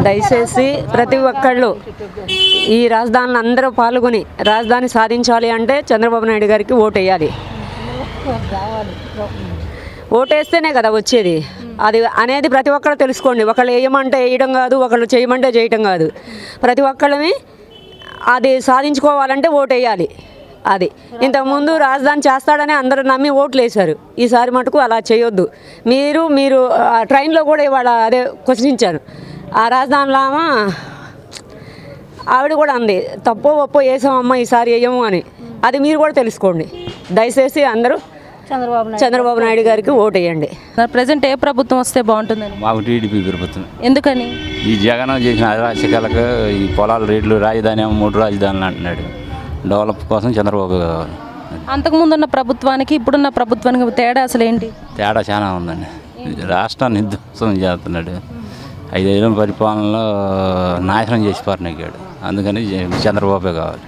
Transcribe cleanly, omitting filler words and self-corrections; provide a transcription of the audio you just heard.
దయచేసి ప్రతి ఒక్కళ్ళు ఈ రాజధానిలో అందరూ పాల్గొని రాజధాని సాధించాలి అంటే చంద్రబాబు నాయుడు గారికి ఓటేయాలి. ఓటేస్తేనే కదా వచ్చేది. అది అనేది ప్రతి ఒక్కరు తెలుసుకోండి. ఒకళ్ళు వేయమంటే వేయడం కాదు, ఒకళ్ళు చేయమంటే చేయటం కాదు. ప్రతి ఒక్కళ్ళని అది సాధించుకోవాలంటే ఓటేయాలి. అది ఇంతకుముందు రాజధాని చేస్తాడని అందరూ నమ్మి ఓట్లు వేశారు. ఈసారి మటుకు అలా చేయొద్దు. మీరు ట్రైన్లో కూడా ఇవాళ అదే క్వశ్చనించాను. ఆ రాజధానిలో ఆవిడ కూడా అంది తప్పో ఒప్పో వేసామమ్మ ఈసారి వేయము అని. అది మీరు కూడా తెలుసుకోండి. దయచేసి అందరూ చంద్రబాబు నాయుడు గారికి ఓటు వేయండి. ప్రజెంట్ ఏ ప్రభుత్వం వస్తే బాగుంటుందని? మాకు టీడీపీ ప్రభుత్వం. ఎందుకని? ఈ జగన్ చేసిన అరాచకాలకు ఈ పొలాల రేట్లు రాజధాని 3 రాజధానులు అంటున్నాడు. డెవలప్ కోసం చంద్రబాబు కావాలి. అంతకుముందు ఉన్న ప్రభుత్వానికి ఇప్పుడున్న ప్రభుత్వానికి తేడా అసలు ఏంటి? తేడా చాలా ఉందండి. రాష్ట్రాన్ని ధ్వంసం చేస్తున్నాడు. 5 ఏళ్ళ పరిపాలనలో నాశనం చేసి పారినాడు. అందుకని చంద్రబాబే కావాలి.